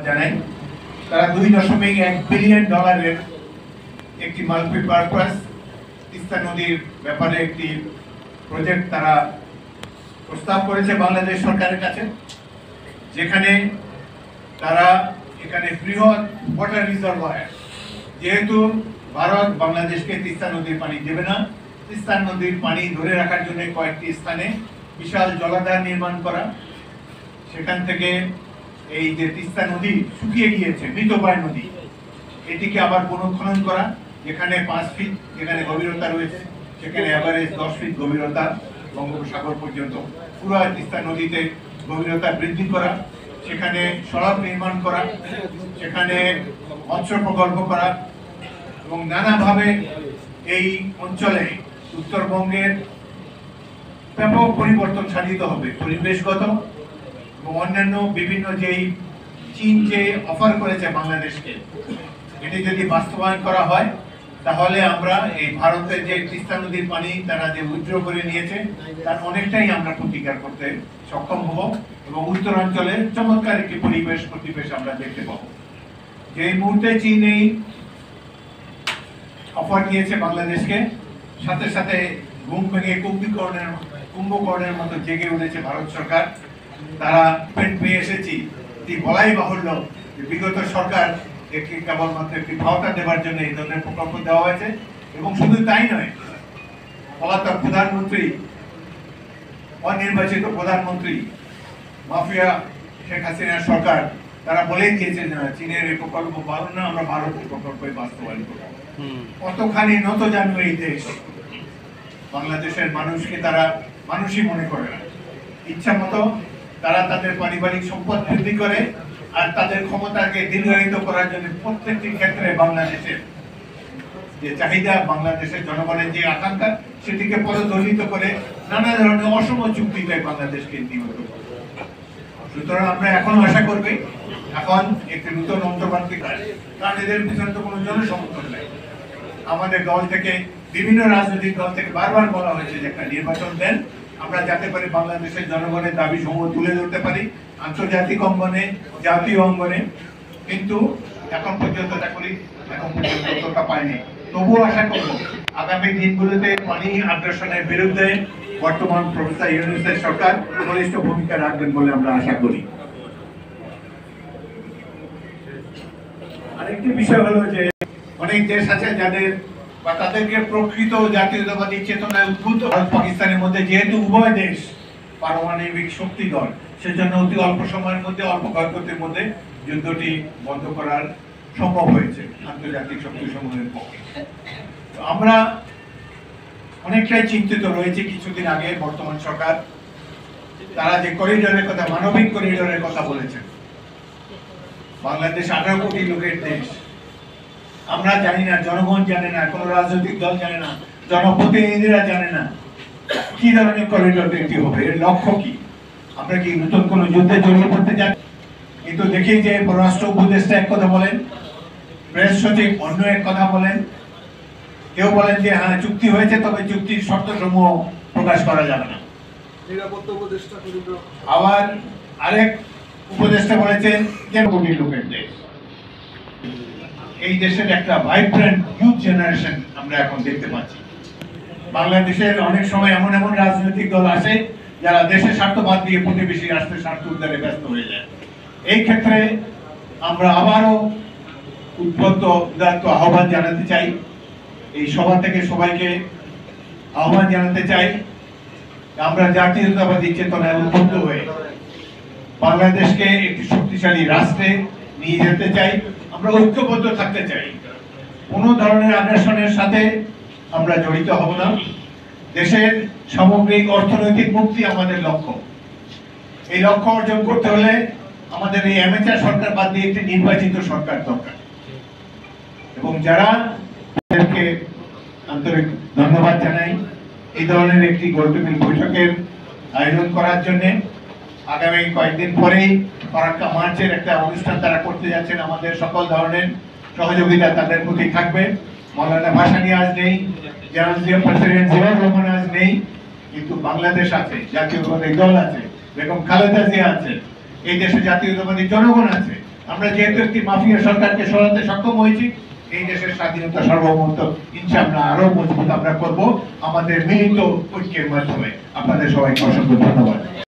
জানাই তারা $2.1 বিলিয়ন একটি মাল্টিপারপাস তিস্তা নদীর ব্যাপারে একটি প্রজেক্ট তারা প্রস্তাব করেছে বাংলাদেশ সরকারের কাছে, যেখানে তারা এখানে বৃহৎ ওয়াটার রিজার্ভয়ার, যেহেতু ভারত বাংলাদেশকে তিস্তা নদীর পানি দেবে না, তিস্তা নদীর পানি ধরে রাখার জন্য কয়েকটি স্থানে বিশাল জলাধার নির্মাণ করা, সেখান থেকে এই যে তিস্তা নদী শুকিয়ে গিয়েছে, মৃতপ্রায় নদী, এটিকে আবার পুনঃখনন করা, যেখানে 5 ফিট যেখানে গভীরতা রয়েছে সেখানে এভারেজ 10 ফিট গভীরতা বঙ্গোপসাগর পর্যন্ত পুরো তিস্তা নদীতে গভীরতা বৃদ্ধি করা, সেখানে সড়ক নির্মাণ করা, সেখানে মৎস্য প্রকল্প করা এবং নানাভাবে এই অঞ্চলে উত্তরবঙ্গের ব্যাপক পরিবর্তন সাধিত হবে পরিবেশগত এবং অন্যান্য বিভিন্ন যেই চীন যে অফার করেছে বাংলাদেশকে, এটি যদি বাস্তবায়ন করা হয় তাহলে আমরা এই ভারতের যে তিস্তা নদীর পানি তারা যে উইথড্র করে নিয়েছে তার অনেকটাই আমরা প্রতিকার করতে সক্ষম হব এবং উত্তরাঞ্চলে চমৎকার একটি পরিবেশ আমরা দেখতে পাবো। যে মুহূর্তে চীন এই অফার দিয়েছে বাংলাদেশকে, সাথে সাথে ঘুম ভেঙে কুম্ভকর্ণের মতো জেগে উঠেছে ভারত সরকার। তারা পেয়ে এসেছি বলাই বাহুল্য, বিগত সরকার একটি কেবলমাত্র একটি ভাওতা দেওয়ার জন্য এই ধরনের প্রকল্প দেওয়া হয়েছে এবং শুধু তাই নয়, পলাতক প্রধানমন্ত্রী, অনির্বাচিত প্রধানমন্ত্রী মাফিয়া শেখ হাসিনার সরকার তারা বলেই দিয়েছেন যে চীনের এই প্রকল্প ভালো না, আমরা ভারতের প্রকল্পে বাস্তবায়ন করব। কতখানি নত জানবে এই দেশ, বাংলাদেশের মানুষকে তারা মানুষই মনে করে না, ইচ্ছা মতো তারা তাদের পারিবারিক সম্পদ বৃদ্ধি করে আর তাদের ক্ষমতাকে দীর্ঘায়িত করার জন্য প্রত্যেকটি ক্ষেত্রে বাংলাদেশের যে চাহিদা, বাংলাদেশের জনগণের যে আকাঙ্ক্ষা, সেটিকে পদদলিত করে নানা ধরনের অসম চুক্তিতে বাংলাদেশকে নিয়মিত করে। সুতরাং আমরা এখন আশা করবে এখন একটি নতুন অন্তর্বর্তী কারণ এদের পিছনে তো কোনো জনসমর্থন নাই। আমাদের দল থেকে বিভিন্ন রাজনৈতিক দল থেকে বারবার বলা হয়েছে যে একটা নির্বাচন দেন, আমরা যাতে করে বাংলাদেশের জনগণের দাবি সমূহ তুলে ধরতে পারি আন্তর্জাতিক অঙ্গনে, জাতীয় অঙ্গনে, কিন্তু এখন পর্যন্ত ততটা পায়নি। তবুও আশা করব আগামী দিনগুলোতে পানি আগ্রাসনের বিরুদ্ধে বর্তমান প্রফেসর ইউনূসের সরকার বলিষ্ঠ ভূমিকা রাখবেন বলে আমরা আশা করি। আরেকটি বিষয় হলো যে অনেক দেশ আছে যাদের বা তাদেরকে প্রকৃত জাতীয়তাবাদী চেতনায় উদ্বুদ্ধ, ভারত পাকিস্তানের মধ্যে যেহেতু উভয় দেশ পারমাণবিক শক্তিধর, সেজন্য অতি অল্প সময়ের মধ্যে অল্প ক্ষয়ক্ষতির মধ্যে যুদ্ধটি বন্ধ করার সম্ভব হয়েছে আন্তর্জাতিক শক্তি সমূহের পক্ষে। আমরা অনেকটাই চিন্তিত রয়েছে। কিছুদিন আগে বর্তমান সরকার তারা যে করিডোরের কথা, মানবিক করিডোরের কথা বলেছেন, বাংলাদেশ 18 কোটি লোকের দেশ, আমরা জানি না, জনগণ জানে না, কোন রাজনৈতিক দল জানে না, জনপ্রতিনিধিরা জানে না কি ধরনের করিডোর তৈরি হবে, এর লক্ষ্য কি। আমরা কি নতুন কোন যুদ্ধে জড়িয়ে পড়তে যাই? কিন্তু দেখি যে পররাষ্ট্র উপদেষ্টা এক কথা বলেন, প্রেস সচিব অন্য এক কথা বলেন, কেউ বলেন যে হ্যাঁ চুক্তি হয়েছে তবে চুক্তির শর্তসমূহ প্রকাশ করা যাবে না। আবার আরেক উপদেষ্টা বলেছেন যে কোটি লোকের দেশ, এই দেশের একটা ভাইব্রেন্ট ইউথ জেনারেশন আমরা এখন দেখতে পাচ্ছি। বাংলাদেশের অনেক সময় এমন এমন রাজনৈতিক দল আসে যারা দেশের স্বার্থ বাদ দিয়ে প্রতিবেশী রাষ্ট্রের স্বার্থ উদ্ধারে ব্যস্ত হয়ে যায়। এই ক্ষেত্রে আমরা আবারও উদ্বুদ্ধ আহ্বান জানাতে চাই, এই সভা থেকে সবাইকে আহ্বান জানাতে চাই, আমরা জাতীয়তাবাদী চেতনায় উদ্বুদ্ধ হয়ে বাংলাদেশকে একটি শক্তিশালী রাষ্ট্রে নিয়ে যেতে চাই, আমরা ঐক্যবদ্ধ থাকতে চাই। কোনো ধরনের আগ্রাসনের সাথে আমরা জড়িত হব না। দেশের সামগ্রিক অর্থনৈতিক মুক্তি আমাদের লক্ষ্য। এই লক্ষ্য অর্জন করতে হলে আমাদের এই অ্যামেচার সরকার বাদ দিয়ে একটি নির্বাচিত সরকার দরকার। এবং যারা তাদেরকে আন্তরিক ধন্যবাদ জানাই এই ধরনের একটি গোলটেবিল বৈঠকের আয়োজন করার জন্য। আগামী কয়েকদিন পরেই ফারাক্কা মার্চের একটা অনুষ্ঠান তারা করতে যাচ্ছেন, আমাদের সকল ধরনের সহযোগিতা তাদের প্রতি থাকবে। মৌলানা ভাসানী আজ নেই, জেনারেল প্রেসিডেন্ট জিয়াউর রহমান আজ নেই, কিন্তু বাংলাদেশ আছে, জাতীয়তাবাদী দল আছে, বেগম খালেদা জিয়া আছে, এই দেশে জাতীয়তাবাদী জনগণ আছে, আমরা যেহেতু একটি মাফিয়া সরকারকে সরাতে সক্ষম হয়েছি, এই দেশের স্বাধীনতা সার্বভৌমত্ব ইনশাআল্লাহ আরো মজবুত আমরা করব আমাদের মিলিত ঐক্যের মাধ্যমে। আপনাদের সবাইকে অসংখ্য ধন্যবাদ।